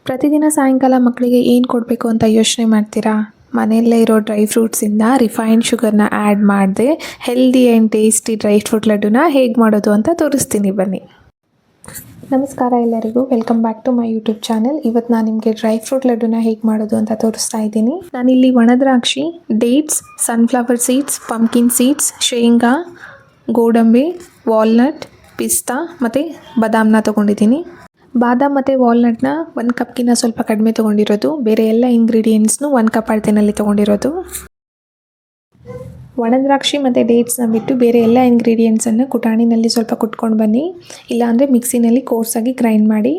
ಪ್ರತಿದಿನ ಸಾಯಂಕಾಲ ಮಕ್ಕಳಿಗೆ ಏನು ಕೊಡಬೇಕು ಅಂತ ಯೋಚನೆ ಮಾಡ್ತೀರಾ? ಮನೆಯಲ್ಲೇ ಇರೋ ಡ್ರೈ ಫ್ರೂಟ್ಸಿಂದ ರಿಫೈನ್ಡ್ ಶುಗರ್ನ ಆ್ಯಡ್ ಮಾಡದೆ healthy and tasty dry fruit ಲಡ್ಡುನ ಹೇಗೆ ಮಾಡೋದು ಅಂತ ತೋರಿಸ್ತೀನಿ ಬನ್ನಿ. ನಮಸ್ಕಾರ ಎಲ್ಲರಿಗೂ, welcome back to my YouTube channel. ಇವತ್ತು ನಾನು ನಿಮಗೆ ಡ್ರೈ ಫ್ರೂಟ್ ಲಡ್ಡುನ ಹೇಗೆ ಮಾಡೋದು ಅಂತ ತೋರಿಸ್ತಾ ಇದ್ದೀನಿ. ನಾನಿಲ್ಲಿ ಒಣದ್ರಾಕ್ಷಿ, dates, sunflower seeds, pumpkin seeds, ಶೇಂಗಾ, ಗೋಡಂಬಿ, ವಾಲ್ನಟ್, ಪಿಸ್ತಾ ಮತ್ತು ಬಾದಾಮನ್ನ ತೊಗೊಂಡಿದ್ದೀನಿ. ಬಾದಾಮ್ ಮತ್ತು ವಾಲ್ನಟ್ನ 1 ಕಪ್ಗಿಂತ ಸ್ವಲ್ಪ ಕಡಿಮೆ ತೊಗೊಂಡಿರೋದು. ಬೇರೆ ಎಲ್ಲ ಇಂಗ್ರೀಡಿಯೆಂಟ್ಸ್ನು 1 ಕಪ್ ಅಳತೆನಲ್ಲಿ ತೊಗೊಂಡಿರೋದು. ಒಣದ್ರಾಕ್ಷಿ ಮತ್ತು ಡೇಟ್ಸ್ನ ಬಿಟ್ಟು ಬೇರೆ ಎಲ್ಲ ಇಂಗ್ರೀಡಿಯೆಂಟ್ಸನ್ನು ಕುಟಾಣಿನಲ್ಲಿ ಸ್ವಲ್ಪ ಕುಟ್ಕೊಂಡು ಬನ್ನಿ, ಇಲ್ಲಾಂದರೆ ಮಿಕ್ಸಿನಲ್ಲಿ ಕೋರ್ಸಾಗಿ ಗ್ರೈಂಡ್ ಮಾಡಿ.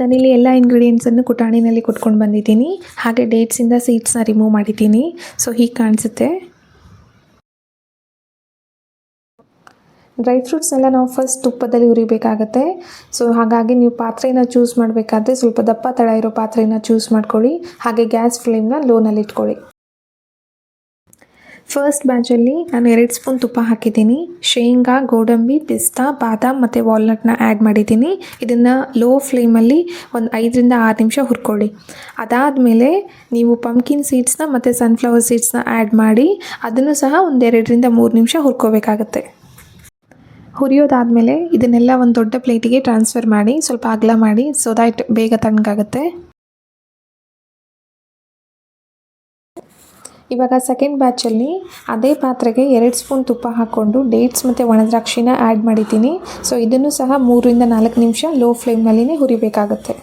ನಾನಿಲ್ಲಿ ಎಲ್ಲ ಇಂಗ್ರೀಡಿಯೆಂಟ್ಸನ್ನು ಕುಟಾಣಿನಲ್ಲಿ ಕುಟ್ಕೊಂಡು ಬಂದಿದ್ದೀನಿ. ಹಾಗೆ ಡೇಟ್ಸಿಂದ ಸೀಡ್ಸ್ನ ರಿಮೂವ್ ಮಾಡಿದ್ದೀನಿ. ಸೊ ಹೀಗೆ ಕಾಣಿಸುತ್ತೆ. ಡ್ರೈ ಫ್ರೂಟ್ಸ್ನೆಲ್ಲ ನಾವು ಫಸ್ಟ್ ತುಪ್ಪದಲ್ಲಿ ಹುರಿಬೇಕಾಗತ್ತೆ. ಸೊ ಹಾಗಾಗಿ ನೀವು ಪಾತ್ರೆನ ಚೂಸ್ ಮಾಡಬೇಕಾದ್ರೆ ಸ್ವಲ್ಪ ದಪ್ಪ ತಳ ಇರೋ ಪಾತ್ರೆನ ಚೂಸ್ ಮಾಡ್ಕೊಳ್ಳಿ. ಹಾಗೆ ಗ್ಯಾಸ್ ಫ್ಲೇಮ್ನ ಲೋನಲ್ಲಿ ಇಟ್ಕೊಳ್ಳಿ. ಫಸ್ಟ್ ಬ್ಯಾಚಲ್ಲಿ ನಾನು 2 ಸ್ಪೂನ್ ತುಪ್ಪ ಹಾಕಿದ್ದೀನಿ. ಶೇಂಗಾ, ಗೋಡಂಬಿ, ಪಿಸ್ತಾ, ಬಾದಾಮ್ ಮತ್ತು ವಾಲ್ನಟ್ನ ಆ್ಯಡ್ ಮಾಡಿದ್ದೀನಿ. ಇದನ್ನು ಲೋ ಫ್ಲೇಮಲ್ಲಿ ಒಂದು 5 ರಿಂದ 6 ನಿಮಿಷ ಹುರ್ಕೊಳ್ಳಿ. ಅದಾದಮೇಲೆ ನೀವು ಪಂಪ್ಕಿನ್ ಸೀಡ್ಸ್ನ ಮತ್ತು ಸನ್ಫ್ಲವರ್ ಸೀಡ್ಸ್ನ ಆ್ಯಡ್ ಮಾಡಿ ಅದನ್ನು ಸಹ ಒಂದು 2 ರಿಂದ 3 ನಿಮಿಷ ಹುರ್ಕೋಬೇಕಾಗತ್ತೆ. ಹುರಿಯೋದಾದಮೇಲೆ ಇದನ್ನೆಲ್ಲ ಒಂದು ದೊಡ್ಡ ಪ್ಲೇಟಿಗೆ ಟ್ರಾನ್ಸ್ಫರ್ ಮಾಡಿ ಸ್ವಲ್ಪ ಅಗಲ ಮಾಡಿ, ಸೊ ದ್ಯಾಟ್ ಬೇಗ ತಣ್ಣಗಾಗುತ್ತೆ. ಇವಾಗ ಸೆಕೆಂಡ್ ಬ್ಯಾಚಲ್ಲಿ ಅದೇ ಪಾತ್ರೆಗೆ 2 ಸ್ಪೂನ್ ತುಪ್ಪ ಹಾಕ್ಕೊಂಡು ಡೇಟ್ಸ್ ಮತ್ತು ಒಣದ್ರಾಕ್ಷಿನ ಆ್ಯಡ್ ಮಾಡಿದ್ದೀನಿ. ಸೊ ಇದನ್ನು ಸಹ 3 ರಿಂದ 4 ನಿಮಿಷ ಲೋ ಫ್ಲೇಮ್ನಲ್ಲಿನೇ ಹುರಿಬೇಕಾಗುತ್ತೆ.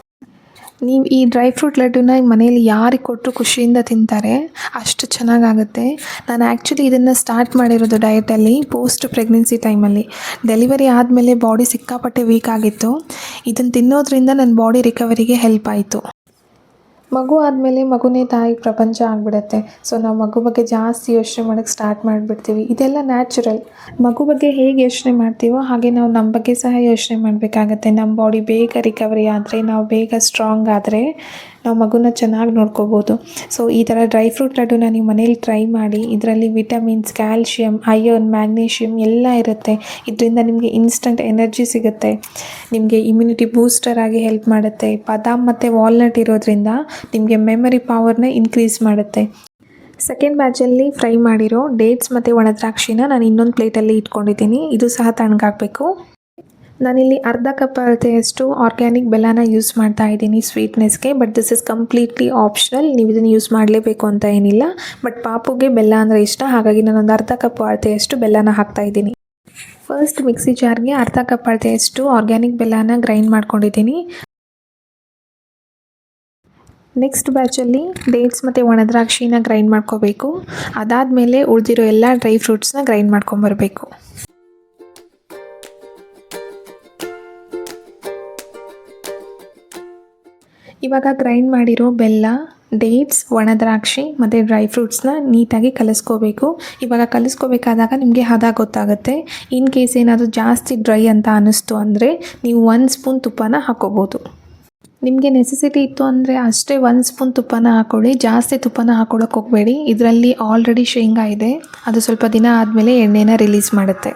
ನೀವು ಈ ಡ್ರೈ ಫ್ರೂಟ್ ಲಡ್ಡುನ ಮನೇಲಿ ಯಾರಿಗೆ ಕೊಟ್ಟರು ಖುಷಿಯಿಂದ ತಿಂತಾರೆ, ಅಷ್ಟು ಚೆನ್ನಾಗಾಗುತ್ತೆ. ನಾನು ಆ್ಯಕ್ಚುಲಿ ಇದನ್ನು ಸ್ಟಾರ್ಟ್ ಮಾಡಿರೋದು ಡಯಟಲ್ಲಿ ಪೋಸ್ಟ್ ಪ್ರೆಗ್ನೆನ್ಸಿ ಟೈಮಲ್ಲಿ. ಡೆಲಿವರಿ ಆದಮೇಲೆ ಬಾಡಿ ಸಿಕ್ಕಾಪಟ್ಟೆ ವೀಕ್ ಆಗಿತ್ತು. ಇದನ್ನು ತಿನ್ನೋದ್ರಿಂದ ನನ್ನ ಬಾಡಿ ರಿಕವರಿಗೆ ಹೆಲ್ಪ್ ಆಯಿತು. ಮಗು ಆದಮೇಲೆ ಮಗುನೇ ತಾಯಿ ಪ್ರಪಂಚ ಆಗಿಬಿಡುತ್ತೆ. ಸೊ ನಾವು ಮಗು ಬಗ್ಗೆ ಜಾಸ್ತಿ ಯೋಚನೆ ಮಾಡೋಕ್ಕೆ ಸ್ಟಾರ್ಟ್ ಮಾಡಿಬಿಡ್ತೀವಿ. ಇದೆಲ್ಲ ನ್ಯಾಚುರಲ್. ಮಗು ಬಗ್ಗೆ ಹೇಗೆ ಯೋಚನೆ ಮಾಡ್ತೀವೋ ಹಾಗೆ ನಾವು ನಮ್ಮ ಬಗ್ಗೆ ಸಹ ಯೋಚನೆ ಮಾಡಬೇಕಾಗತ್ತೆ. ನಮ್ಮ ಬಾಡಿ ಬೇಗ ರಿಕವರಿ ಆದರೆ, ನಾವು ಬೇಗ ಸ್ಟ್ರಾಂಗ್ ಆದರೆ ನಾವು ಮಗುನ ಚೆನ್ನಾಗಿ ನೋಡ್ಕೋಬೋದು. ಸೊ ಈ ಥರ ಡ್ರೈ ಫ್ರೂಟ್ ಲಡ್ಡುನ ನೀವು ಮನೇಲಿ ಟ್ರೈ ಮಾಡಿ. ಇದರಲ್ಲಿ ವಿಟಮಿನ್ಸ್, ಕ್ಯಾಲ್ಶಿಯಮ್, ಐರನ್, ಮ್ಯಾಗ್ನೀಷಿಯಮ್ ಎಲ್ಲ ಇರುತ್ತೆ. ಇದರಿಂದ ನಿಮಗೆ ಇನ್ಸ್ಟಂಟ್ ಎನರ್ಜಿ ಸಿಗುತ್ತೆ. ನಿಮಗೆ ಇಮ್ಯುನಿಟಿ ಬೂಸ್ಟರ್ ಆಗಿ ಹೆಲ್ಪ್ ಮಾಡುತ್ತೆ. ಬಾದಾಮ್ ಮತ್ತು ವಾಲ್ನಟ್ ಇರೋದ್ರಿಂದ ನಿಮಗೆ ಮೆಮರಿ ಪವರ್ನ ಇನ್ಕ್ರೀಸ್ ಮಾಡುತ್ತೆ. ಸೆಕೆಂಡ್ ಬ್ಯಾಚಲ್ಲಿ ಫ್ರೈ ಮಾಡಿರೋ ಡೇಟ್ಸ್ ಮತ್ತು ಒಣದ್ರಾಕ್ಷಿನ ನಾನು ಇನ್ನೊಂದು ಪ್ಲೇಟಲ್ಲಿ ಇಟ್ಕೊಂಡಿದ್ದೀನಿ. ಇದು ಸಹ ತಣ್ಣಗಾಗಬೇಕು. ನಾನಿಲ್ಲಿ ಅರ್ಧ ಕಪ್ ಅಳತೆಯಷ್ಟು ಆರ್ಗ್ಯಾನಿಕ್ ಬೆಲ್ಲನ ಯೂಸ್ ಮಾಡ್ತಾ ಇದ್ದೀನಿ ಸ್ವೀಟ್ನೆಸ್ಗೆ. But this is completely optional. ನೀವು ಇದನ್ನು ಯೂಸ್ ಮಾಡಲೇಬೇಕು ಅಂತ ಏನಿಲ್ಲ. ಬಟ್ ಪಾಪುಗೆ ಬೆಲ್ಲ ಅಂದರೆ ಇಷ್ಟ, ಹಾಗಾಗಿ ನಾನೊಂದು ಅರ್ಧ ಕಪ್ ಅಳತೆಯಷ್ಟು ಬೆಲ್ಲನ ಹಾಕ್ತಾ ಇದ್ದೀನಿ. ಫಸ್ಟ್ ಮಿಕ್ಸಿ ಜಾರ್ಗೆ ಅರ್ಧ ಕಪ್ ಅಳತೆಯಷ್ಟು ಆರ್ಗ್ಯಾನಿಕ್ ಬೆಲ್ಲನ ಗ್ರೈಂಡ್ ಮಾಡ್ಕೊಂಡಿದ್ದೀನಿ. ನೆಕ್ಸ್ಟ್ ಬ್ಯಾಚಲ್ಲಿ ಡೇಟ್ಸ್ ಮತ್ತು ಒಣದ್ರಾಕ್ಷಿನ ಗ್ರೈಂಡ್ ಮಾಡ್ಕೋಬೇಕು. ಅದಾದಮೇಲೆ ಉಳಿದಿರೋ ಎಲ್ಲ ಡ್ರೈ ಫ್ರೂಟ್ಸ್ನ ಗ್ರೈಂಡ್ ಮಾಡ್ಕೊಂಬರಬೇಕು. ಇವಾಗ ಗ್ರೈಂಡ್ ಮಾಡಿರೋ ಬೆಲ್ಲ, ಡೇಟ್ಸ್, ಒಣದ್ರಾಕ್ಷಿ ಮತ್ತು ಡ್ರೈ ಫ್ರೂಟ್ಸ್ನ ನೀಟಾಗಿ ಕಲಿಸ್ಕೋಬೇಕು. ಇವಾಗ ಕಲಿಸ್ಕೋಬೇಕಾದಾಗ ನಿಮಗೆ ಹದ ಗೊತ್ತಾಗುತ್ತೆ. ಇನ್ ಕೇಸ್ ಏನಾದರೂ ಜಾಸ್ತಿ ಡ್ರೈ ಅಂತ ಅನ್ನಿಸ್ತು ಅಂದರೆ ನೀವು 1 ಸ್ಪೂನ್ ತುಪ್ಪನ ಹಾಕ್ಕೋಬೋದು. ನಿಮಗೆ ನೆಸೆಸಿಟಿ ಇತ್ತು ಅಂದರೆ ಅಷ್ಟೇ 1 ಸ್ಪೂನ್ ತುಪ್ಪನ ಹಾಕ್ಕೊಳ್ಳಿ. ಜಾಸ್ತಿ ತುಪ್ಪನ ಹಾಕ್ಕೊಳ್ಳೋಕೆ ಹೋಗಬೇಡಿ. ಇದರಲ್ಲಿ ಆಲ್ರೆಡಿ ಶೇಂಗಾ ಇದೆ, ಅದು ಸ್ವಲ್ಪ ದಿನ ಆದಮೇಲೆ ಎಣ್ಣೆನ ರಿಲೀಸ್ ಮಾಡುತ್ತೆ.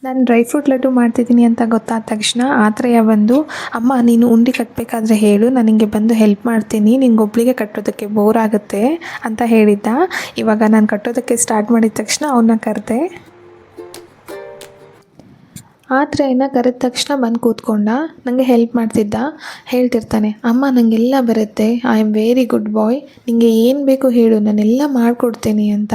ನಾನು ಡ್ರೈ ಫ್ರೂಟ್ ಲಡ್ಡು ಮಾಡ್ತಿದ್ದೀನಿ ಅಂತ ಗೊತ್ತಾದ ತಕ್ಷಣ ಆತ್ರೇಯ ಬಂದು, ಅಮ್ಮ ನೀನು ಉಂಡೆ ಕಟ್ಟಬೇಕಾದ್ರೆ ಹೇಳು, ನಾನು ನಿಮಗೆ ಬಂದು ಹೆಲ್ಪ್ ಮಾಡ್ತೀನಿ, ನಿಂಗೊಬ್ಳಿಗೆ ಕಟ್ಟೋದಕ್ಕೆ ಬೋರ್ ಆಗುತ್ತೆ ಅಂತ ಹೇಳಿದ್ದ. ಇವಾಗ ನಾನು ಕಟ್ಟೋದಕ್ಕೆ ಸ್ಟಾರ್ಟ್ ಮಾಡಿದ ತಕ್ಷಣ ಅವನ್ನ ಕರೆದೆ. ಆತ್ರೇಯನ ಕರೆದ ತಕ್ಷಣ ಬಂದು ಕೂತ್ಕೊಂಡ, ನನಗೆ ಹೆಲ್ಪ್ ಮಾಡ್ತಿದ್ದ. ಹೇಳ್ತಿರ್ತಾನೆ, ಅಮ್ಮ ನನಗೆಲ್ಲ ಬರುತ್ತೆ, ಐ ಆಮ್ ವೆರಿ ಗುಡ್ ಬಾಯ್, ನಿಮಗೆ ಏನು ಬೇಕು ಹೇಳು, ನಾನೆಲ್ಲ ಮಾಡಿಕೊಡ್ತೀನಿ ಅಂತ.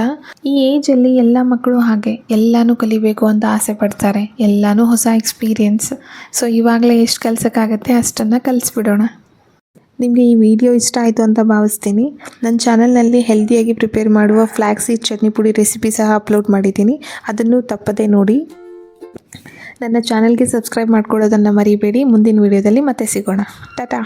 ಈ ಏಜಲ್ಲಿ ಎಲ್ಲ ಮಕ್ಕಳು ಹಾಗೆ ಎಲ್ಲನೂ ಕಲಿಬೇಕು ಅಂತ ಆಸೆ ಪಡ್ತಾರೆ. ಎಲ್ಲನೂ ಹೊಸ ಎಕ್ಸ್ಪೀರಿಯೆನ್ಸ್. ಸೊ ಇವಾಗಲೇ ಎಷ್ಟು ಕಲಿಸೋಕ್ಕಾಗತ್ತೆ ಅಷ್ಟನ್ನು ಕಲಿಸ್ಬಿಡೋಣ. ನಿಮಗೆ ಈ ವಿಡಿಯೋ ಇಷ್ಟ ಆಯಿತು ಅಂತ ಭಾವಿಸ್ತೀನಿ. ನನ್ನ ಚಾನಲ್ನಲ್ಲಿ ಹೆಲ್ದಿಯಾಗಿ ಪ್ರಿಪೇರ್ ಮಾಡುವ ಫ್ಲ್ಯಾಕ್ಸ್ ಸೀಡ್ ಚಟ್ನಿ ಪುಡಿ ರೆಸಿಪಿ ಸಹ ಅಪ್ಲೋಡ್ ಮಾಡಿದ್ದೀನಿ. ಅದನ್ನು ತಪ್ಪದೇ ನೋಡಿ. ನನ್ನ ಚಾನಲ್ಗೆ ಸಬ್ಸ್ಕ್ರೈಬ್ ಮಾಡ್ಕೊಳ್ಳೋದನ್ನು ಮರಿಬೇಡಿ. ಮುಂದಿನ ವಿಡಿಯೋದಲ್ಲಿ ಮತ್ತೆ ಸಿಗೋಣ. ಟಾಟಾ.